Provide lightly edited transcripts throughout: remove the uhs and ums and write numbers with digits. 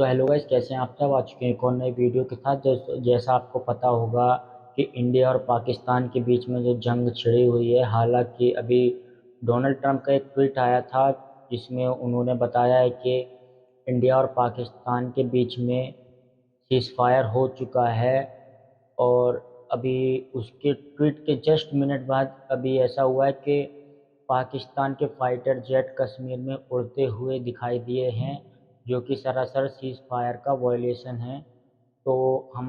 तो hello guys, कैसे हैं आप सब। आ चुके हैं एक और नई वीडियो के साथ। जैसा आपको पता होगा कि इंडिया और पाकिस्तान के बीच में जो जंग छिड़ी हुई है, हालांकि अभी डोनाल्ड ट्रंप का एक ट्वीट आया था जिसमें उन्होंने बताया है कि इंडिया और पाकिस्तान के बीच में सीज़ फायर हो चुका है। और अभी उसके ट्वीट के जस्ट मिनट बाद अभी ऐसा हुआ है कि पाकिस्तान के फाइटर जेट कश्मीर में उड़ते हुए दिखाई दिए हैं, जो कि सरासर सीज़ फायर का वायलेशन है। तो हम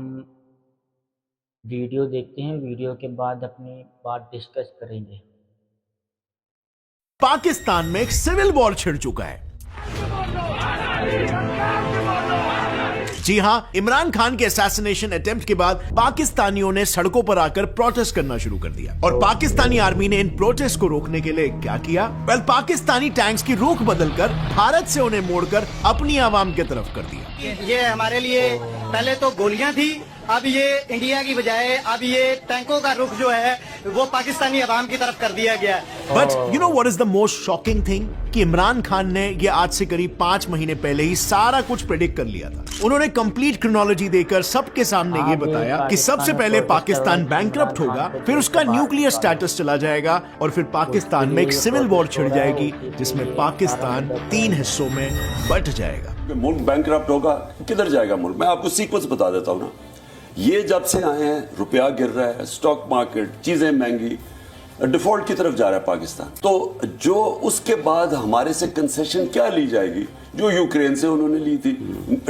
वीडियो देखते हैं, वीडियो के बाद अपनी बात डिस्कस करेंगे। पाकिस्तान में एक सिविल वॉर छिड़ चुका है। जी हां, इमरान खान के असैसिनेशन अटेम्प्ट के बाद पाकिस्तानियों ने सड़कों पर आकर प्रोटेस्ट करना शुरू कर दिया। और पाकिस्तानी आर्मी ने इन प्रोटेस्ट को रोकने के लिए क्या किया? पाकिस्तानी टैंक्स की रुख बदलकर भारत से उन्हें मोड़कर अपनी आवाम की तरफ कर दिया। ये हमारे लिए पहले तो गोलियां थी, अब ये इंडिया की बजाय अब ये टैंकों का रुख जो है वो पाकिस्तानी अवाम की तरफ कर दिया गया है। But you know what is the most shocking thing? कि इमरान खान ने ये आज से करीब 5 महीने पहले ही सारा कुछ प्रेडिक्ट कर लिया था। उन्होंने कंप्लीट क्रोनोलॉजी देकर सबके सामने ये बताया कि सबसे पहले पाकिस्तान बैंकरप्ट होगा, फिर उसका न्यूक्लियर स्टेटस चला जाएगा और फिर पाकिस्तान में एक सिविल वॉर छिड़ जाएगी जिसमें पाकिस्तान 3 हिस्सों में बंट जाएगा। मुल्क बैंकरप्ट होगा, किधर जाएगा मुल्क? मैं आपको सीक्वेंस बता देता हूं ना। ये जब से आए हैं, रुपया गिर रहा है, स्टॉक मार्केट, चीजें महंगी, डिफॉल्ट की तरफ जा रहा है पाकिस्तान। तो जो उसके बाद हमारे से कंसेशन क्या ली जाएगी, जो यूक्रेन से उन्होंने ली थी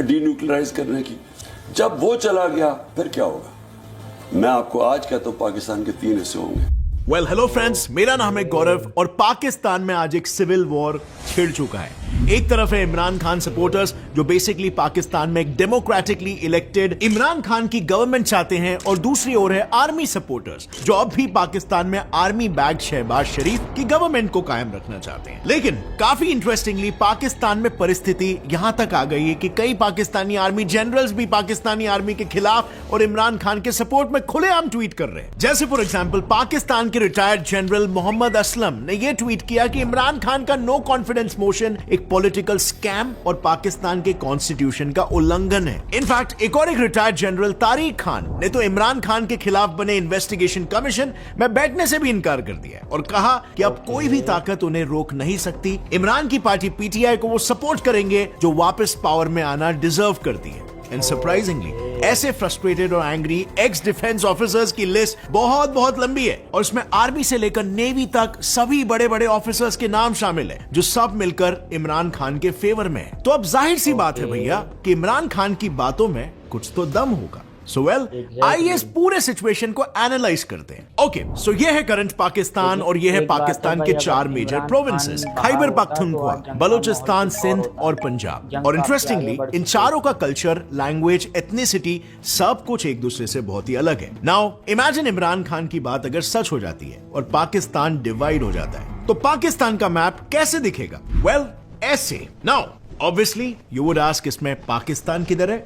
डीन्यूक्लियराइज करने की, जब वो चला गया फिर क्या होगा? मैं आपको आज कहता हूं पाकिस्तान के 3 हिस्से होंगे। वेल हेलो फ्रेंड्स, मेरा नाम है गौरव और पाकिस्तान में आज एक सिविल वॉर छिड़ चुका है। एक तरफ है इमरान खान सपोर्टर्स जो बेसिकली पाकिस्तान में एक डेमोक्रेटिकली इलेक्टेड इमरान खान की गवर्नमेंट चाहते हैं, और दूसरी ओर है आर्मी सपोर्टर्स जो अब भी पाकिस्तान में आर्मी बैग शहबाज शरीफ की गवर्नमेंट को कायम रखना चाहते हैं। लेकिन काफी इंटरेस्टिंगली पाकिस्तान में परिस्थिति यहां तक आ गई है कि कई पाकिस्तानी आर्मी जनरल्स भी पाकिस्तानी आर्मी के खिलाफ और इमरान खान के सपोर्ट में खुलेआम ट्वीट कर रहे हैं। जैसे फॉर एग्जाम्पल पाकिस्तान के रिटायर्ड जनरल मोहम्मद असलम ने यह ट्वीट किया कि इमरान खान का नो कॉन्फिडेंस मोशन एक पॉलिटिकल स्कैम और पाकिस्तान के कॉन्स्टिट्यूशन का उल्लंघन है। इनफैक्ट एक रिटायर्ड जनरल तारिक खान ने तो इमरान खान के खिलाफ बने इन्वेस्टिगेशन कमीशन में बैठने से भी इनकार कर दिया और कहा कि अब कोई भी ताकत उन्हें रोक नहीं सकती। इमरान की पार्टी पीटीआई को वो सपोर्ट करेंगे जो वापस पावर में आना डिजर्व करती है। एंड सरप्राइजिंगली ऐसे फ्रस्ट्रेटेड और एंग्री एक्स डिफेंस ऑफिसर्स की लिस्ट बहुत लंबी है और इसमें आर्मी से लेकर नेवी तक सभी बड़े बड़े ऑफिसर्स के नाम शामिल हैं जो सब मिलकर इमरान खान के फेवर में है। तो अब जाहिर सी बात है भैया कि इमरान खान की बातों में कुछ तो दम होगा। सो आइए इस पूरे सिचुएशन को एनालाइज करते हैं। ओके, सो ये है करंट पाकिस्तान और ये है पाकिस्तान के 4 मेजर प्रोविंसेस, खैबर पख्तूनख्वा, बलूचिस्तान, सिंध और पंजाब। और इंटरेस्टिंगली इन चारों का कल्चर, लैंग्वेज, एथनिसिटी सब कुछ एक दूसरे से बहुत ही अलग है। नाउ इमेजिन इमरान खान की बात अगर सच हो जाती है और पाकिस्तान डिवाइड हो जाता है तो पाकिस्तान का मैप कैसे दिखेगा? वेल, ऐसे। Now Obviously, you would ask इसमें पाकिस्तान किधर है?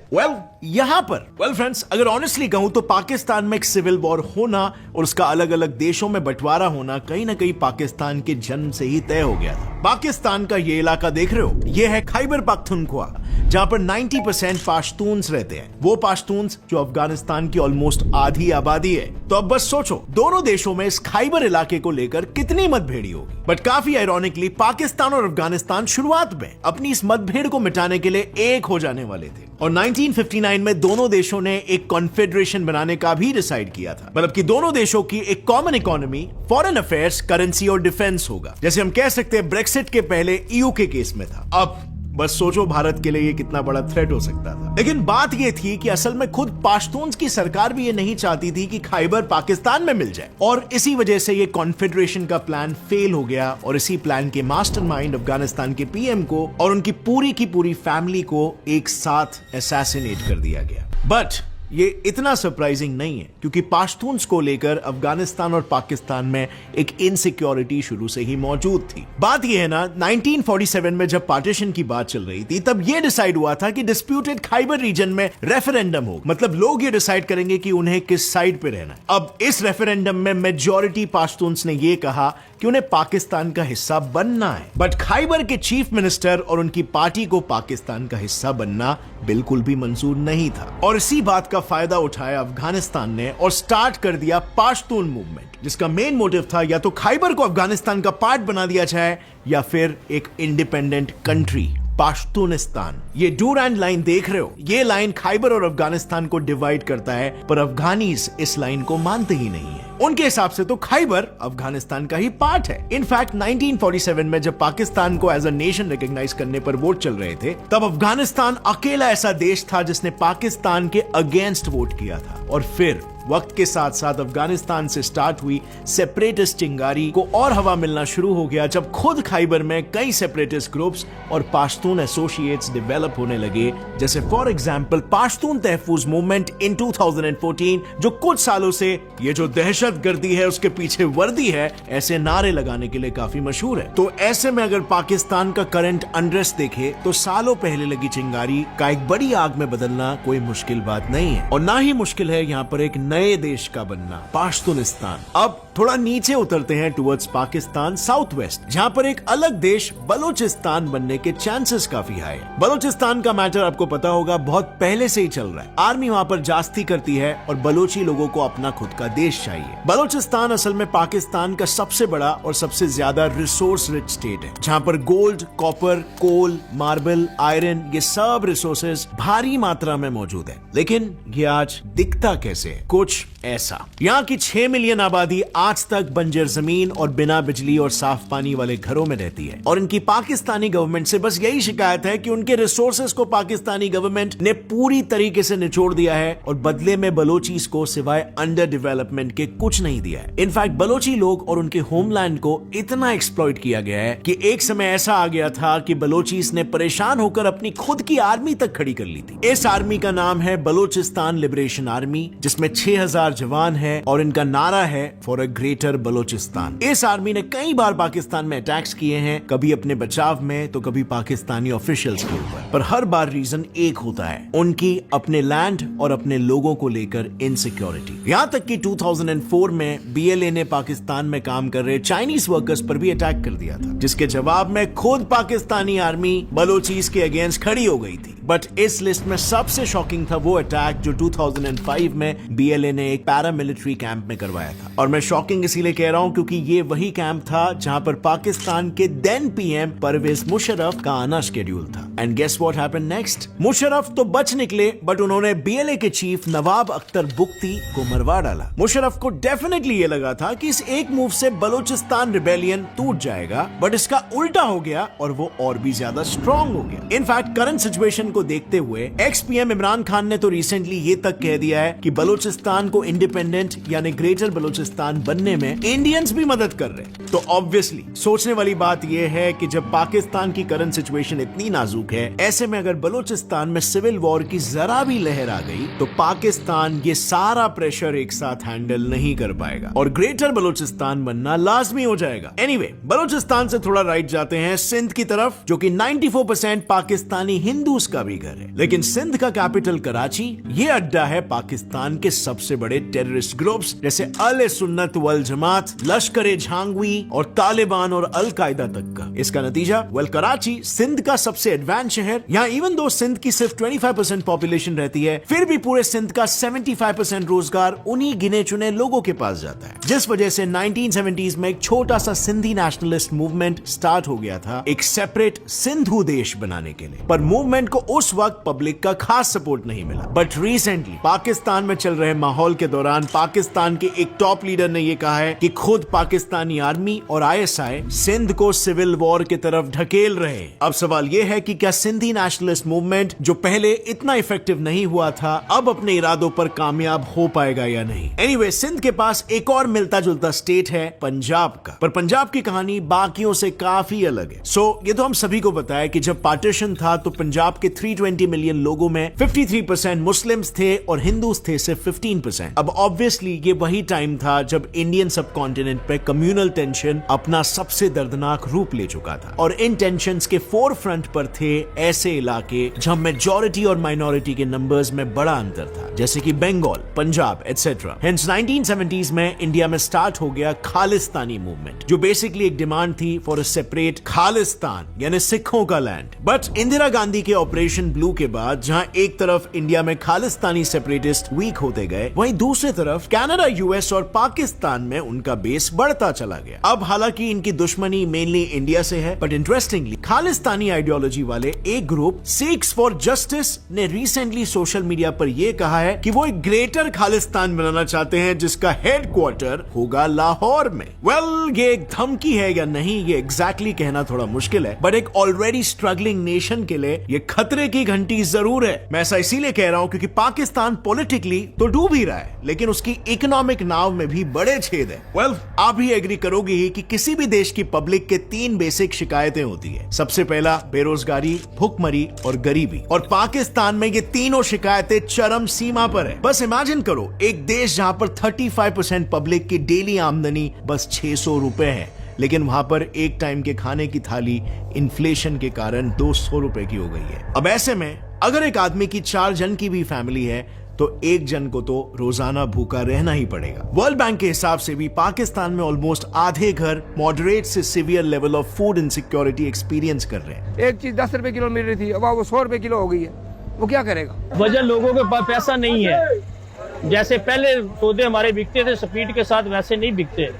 यहाँ पर फ्रेंड्स, अगर ऑनेस्टली कहूं तो पाकिस्तान में एक सिविल वॉर होना और उसका अलग अलग देशों में बंटवारा होना कहीं ना कहीं पाकिस्तान के जन्म से ही तय हो गया था। पाकिस्तान का ये इलाका देख रहे हो, ये है खैबर पख्तूनख्वा, जहां पर 90% पाश्तून्स रहते हैं। वो पाश्तून्स जो अफगानिस्तान की ऑलमोस्ट आधी आबादी है। तो अब बस सोचो दोनों देशों में इस खैबर इलाके को लेकर कितनी मतभेड़ी होगी। बट काफी आयरॉनिकली पाकिस्तान और अफगानिस्तान शुरुआत में अपनी इस मतभेड़ को मिटाने के लिए एक हो जाने वाले थे और 1959 में दोनों देशों ने एक कॉन्फेडरेशन बनाने का भी डिसाइड किया था। मतलब कि दोनों देशों की एक common economy, foreign affairs, currency और डिफेंस होगा। जैसे हम कह सकते हैं ब्रेक्सिट के पहले ईयू के केस में था। अब बस सोचो भारत के लिए ये कितना बड़ा थ्रेट हो सकता था। लेकिन बात ये थी कि असल में खुद पाश्तून्स की सरकार भी ये नहीं चाहती थी कि खैबर पाकिस्तान में मिल जाए और इसी वजह से ये कॉन्फेडरेशन का प्लान फेल हो गया और इसी प्लान के मास्टरमाइंड अफगानिस्तान के पीएम को और उनकी पूरी की पूरी फैमिली को एक साथ असैसिनेट कर दिया गया। बट ये इतना सरप्राइजिंग नहीं है क्योंकि पाश्तून्स को लेकर अफगानिस्तान और पाकिस्तान में एक इनसिक्योरिटी शुरू से ही मौजूद थी। बात ये है ना, 1947 में जब पार्टीशन की बात चल रही थी तब ये डिसाइड हुआ था कि डिस्प्यूटेड खैबर रीजन में रेफरेंडम हो, मतलब लोग ये डिसाइड करेंगे कि उन्हें किस साइड पे रहना है। अब इस रेफरेंडम में मेजॉरिटी पाश्तून्स ने ये कहा कि उन्हें पाकिस्तान का हिस्सा बनना है, बट खैबर के चीफ मिनिस्टर और उनकी पार्टी को पाकिस्तान का हिस्सा बनना बिल्कुल भी मंजूर नहीं था। और इसी बात का फायदा उठाया अफगानिस्तान ने और स्टार्ट कर दिया पाश्तून मूवमेंट, जिसका मेन मोटिव था या तो खैबर को अफगानिस्तान का पार्ट बना दिया जाए या फिर एक इंडिपेंडेंट कंट्री पाश्तूनिस्तान। ये डूरैंड लाइन देख रहे हो, ये लाइन खैबर और अफगानिस्तान को डिवाइड करता है, पर अफगानीज इस लाइन को मानते ही नहीं है। उनके हिसाब से तो खैबर अफगानिस्तान का ही पार्ट है। इनफैक्ट 1947 में जब पाकिस्तान को एज अ नेशन रिकॉग्नाइज करने पर वोट चल रहे थे, तब अफगानिस्तान अकेला ऐसा देश था जिसने पाकिस्तान के अगेंस्ट वोट किया था। और फिर वक्त के साथ साथ अफगानिस्तान से स्टार्ट हुई सेपरेटिस्ट चिंगारी को और हवा मिलना शुरू हो गया जब खुद खैबर में कई सेपरेटिस्ट ग्रुप्स और पाश्तून एसोसिएट्स डेवलप होने लगे, जैसे फॉर एग्जांपल पाश्तून तहफूज मूवमेंट इन 2014, जो कुछ सालों से ये जो दहशतगर्दी है उसके पीछे वर्दी है ऐसे नारे लगाने के लिए काफी मशहूर है। तो ऐसे में अगर पाकिस्तान का करंट अनरेस्ट देखे तो सालों पहले लगी चिंगारी का एक बड़ी आग में बदलना कोई मुश्किल बात नहीं है, और ना ही मुश्किल है यहाँ पर एक नए देश का बनना, पाश्तूनिस्तान। अब थोड़ा नीचे उतरते हैं टुवर्ड्स पाकिस्तान साउथ वेस्ट, जहां पर एक अलग देश बलूचिस्तान बनने के चांसेस काफी हाई है। बलूचिस्तान का मैटर आपको पता होगा बहुत पहले से ही चल रहा है। आर्मी वहां पर जास्ती करती है और बलोची लोगों को अपना खुद का देश चाहिए। बलूचिस्तान असल में पाकिस्तान का सबसे बड़ा और सबसे ज्यादा रिसोर्स रिच स्टेट है, जहां पर गोल्ड, कॉपर, कोल, मार्बल, आयरन ये सब रिसोर्सेज भारी मात्रा में मौजूद है। लेकिन ये आज दिखता कैसे है? कुछ ऐसा। यहाँ की 6 मिलियन आबादी आज तक बंजर जमीन और बिना बिजली और साफ पानी वाले घरों में रहती है, और इनकी पाकिस्तानी गवर्नमेंट से बस यही शिकायत है कि उनके रिसोर्सेज को पाकिस्तानी गवर्नमेंट ने पूरी तरीके से निचोड़ दिया है और बदले में बलोचीज को सिवाय अंडर डेवलपमेंट के कुछ नहीं दिया है। इनफैक्ट बलोची लोग और उनके होमलैंड को इतना एक्सप्लॉइट किया गया है कि एक समय ऐसा आ गया था कि बलोचीज ने परेशान होकर अपनी खुद की आर्मी तक खड़ी कर ली थी। इस आर्मी का नाम है बलोचिस्तान लिबरेशन आर्मी, जिसमें 6000 जवान है और इनका नारा है फॉर अ ग्रेटर बलोचिस्तान। इस आर्मी ने कई बार पाकिस्तान में अटैक्स किए हैं, कभी अपने बचाव में तो कभी पाकिस्तानी ऑफिशियल्स के ऊपर, पर हर बार रीजन एक होता है, उनकी अपने लैंड और अपने लोगों को लेकर इनसिक्योरिटी। यहां तक कि 2004 में बीएलए ने पाकिस्तान में काम कर रहे चाइनीज वर्कर्स पर भी अटैक कर दिया था, जिसके जवाब में खुद पाकिस्तानी आर्मी बलोचीज के अगेंस्ट खड़ी हो गई थी। बट इस लिस्ट में सबसे शॉकिंग था वो अटैक जो 2005 में बीएलए ने एक पैरामिलिट्री कैंप में करवाया था। और मैं शॉकिंग इसीलिए कह रहा हूं क्योंकि ये वही कैंप था जहां पर पाकिस्तान के देन पीएम परवेज मुशर्रफ का आना शेड्यूल था। And guess what happened next? Musharraf तो बच निकले, बट उन्होंने बीएलए के चीफ नवाब अख्तर बुख्ती को मरवा डाला। मुशर्रफ को डेफिनेटली ये लगा था कि इस एक मूव से बलूचिस्तान रिबेलियन टूट जाएगा, बट इसका उल्टा हो गया और वो और भी ज्यादा स्ट्रॉन्ग हो गया। इनफैक्ट करंट सिचुएशन को देखते हुए एक्स पीएम इमरान खान ने तो रिसेंटली ये तक कह दिया है कि बलूचिस्तान को इंडिपेंडेंट यानी ग्रेटर बलूचिस्तान बनने में इंडियंस भी मदद कर रहे हैं। तो ऑब्वियसली सोचने वाली बात यह है कि जब पाकिस्तान की करंट सिचुएशन इतनी नाजुक है, ऐसे में अगर बलूचिस्तान में सिविल वॉर की जरा भी लहर आ गई तो पाकिस्तान ये सारा प्रेशर एक साथ हैंडल नहीं कर पाएगा और ग्रेटर बलूचिस्तान बनना लाजमी हो जाएगा। एनीवे, बलूचिस्तान से थोड़ा राइट जाते हैं सिंध की तरफ, जो कि 94% पाकिस्तानी हिंदूज का भी घर है। लेकिन सिंध का कैपिटल कराची, ये अड्डा है पाकिस्तान के सबसे बड़े टेररिस्ट ग्रुप्स जैसे अल सुन्नत वल जमात, लश्कर-ए झांगवी और तालिबान और अल कायदा तक का। इसका नतीजा कराची सिंध का सबसे एडवांस शहर। यहाँ इवन दो सिंध की सिर्फ 25% पॉपुलेशन रहती है, फिर भी पूरे सिंध का 75% रोजगार उन्हीं गिने चुने लोगों के पास जाता है, जिस वजह से 1970s में एक छोटा सा सिंधी नेशनलिस्ट मूवमेंट स्टार्ट हो गया था एक सेपरेट सिंधु देश बनाने के लिए। पर मूवमेंट को उस वक्त पब्लिक का खास सपोर्ट नहीं मिला। बट रिसेंटली पाकिस्तान में चल रहे माहौल के दौरान पाकिस्तान के एक टॉप लीडर ने यह कहा है कि खुद पाकिस्तानी आर्मी और आईएसआई सिंध को सिविल वॉर की तरफ ढकेल रहे हैं। अब सवाल यह है कि क्या सिंधी नेशनलिस्ट मूवमेंट जो पहले इतना इफेक्टिव नहीं हुआ था अब अपने इरादों पर कामयाब हो पाएगा या नहीं? एनीवे, सिंध के पास एक और मिलता जुलता स्टेट है पंजाब का, पर पंजाब की कहानी बाकियों से काफी अलग है। ये तो हम सभी को पता है कि जब पार्टीशन था तो पंजाब के 320 मिलियन लोगों में 53% मुस्लिम्स थे और हिंदूज थे सिर्फ 15%। अब ऑब्वियसली ये वही टाइम था जब इंडियन सब कॉन्टिनेंट पे कम्युनल टेंशन अपना सबसे दर्दनाक रूप ले चुका था और इन टेंशंस के फोर फ्रंट पर थे थे ऐसे इलाके जहां मेजॉरिटी और माइनॉरिटी के नंबर्स में बड़ा अंतर था, जैसे कि Bengal, Punjab etcetera. Hence 1970s में इंडिया में स्टार्ट हो गया खालिस्तानी मूवमेंट, जो बेसिकली एक डिमांड थी फॉर अ सेपरेट खालिस्तान, यानी सिखों का लैंड। बट इंदिरा गांधी के ऑपरेशन ब्लू के बाद जहां एक तरफ इंडिया में खालिस्तानी सेपरेटिस्ट वीक होते गए, वहीं दूसरी तरफ कनाडा, यूएस और पाकिस्तान में उनका बेस बढ़ता चला गया। अब हालांकि इनकी दुश्मनी मेनली इंडिया से है, बट इंटरेस्टिंगली खालिस्तानी आइडियोलॉजी वाले एक ग्रुप सिख्स फॉर जस्टिस ने रिसेंटली सोशल मीडिया पर यह कहा है कि वो एक ग्रेटर खालिस्तान बनाना चाहते हैं जिसका हेडक्वार्टर होगा लाहौर में। वेल, ये एक धमकी है या नहीं ये एग्जैक्टली कहना थोड़ा मुश्किल है, बट एक ऑलरेडी स्ट्रगलिंग नेशन के लिए ये खतरे की घंटी जरूर है। मैं ऐसा इसीलिए कह रहा हूं क्योंकि पाकिस्तान पॉलिटिकली तो डूब ही रहा है, लेकिन उसकी इकोनॉमिक नाव में भी बड़े छेद है। वेल, आप भी एग्री करोगे ही कि किसी भी देश की पब्लिक के 3 बेसिक शिकायतें होती है। सबसे पहला बेरोजगारी, भुखमरी और गरीबी, और पाकिस्तान में ये तीनों शिकायतें चरम सीमा पर है। बस इमेजिन करो, एक देश जहां पर 35% पब्लिक की डेली आमदनी बस 600 रुपए है, लेकिन वहां पर एक टाइम के खाने की थाली इन्फ्लेशन के कारण 200 रुपए की हो गई है। अब ऐसे में अगर एक आदमी की 4 जन की भी फैमिली है तो एक जन को तो रोजाना भूखा रहना ही पड़ेगा। वर्ल्ड बैंक के हिसाब से भी पाकिस्तान में ऑलमोस्ट आधे घर मॉडरेट से severe level of food insecurity experience कर रहे हैं। एक चीज 10 रुपए किलो मिल रही थी, अब वो 100 रुपए किलो हो गई है, वो क्या करेगा? वजह लोगों के पास पैसा नहीं है। जैसे पहले सौदे हमारे बिकते थे स्पीड के साथ, वैसे नहीं बिकते।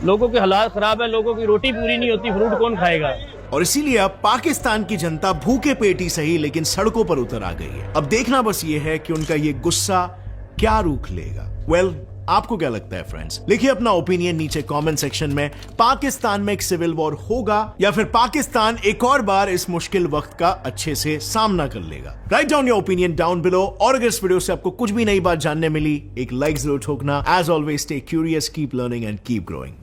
लोगों के हालात खराब है, लोगों की रोटी पूरी नहीं होती, फ्रूट कौन खाएगा? और इसीलिए अब पाकिस्तान की जनता भूखे पेट ही सही लेकिन सड़कों पर उतर आ गई है। अब देखना बस ये है कि उनका ये गुस्सा क्या रूख लेगा। वेल, आपको क्या लगता है फ्रेंड्स? लिखिए अपना ओपिनियन नीचे कमेंट सेक्शन में। पाकिस्तान में एक सिविल वॉर होगा या फिर पाकिस्तान एक और बार इस मुश्किल वक्त का अच्छे से सामना कर लेगा? Write down your opinion down below. और अगर इस वीडियो से आपको कुछ भी नई बात जानने मिली, एक लाइक जरूर ठोकना। As always stay curious, keep learning and keep growing.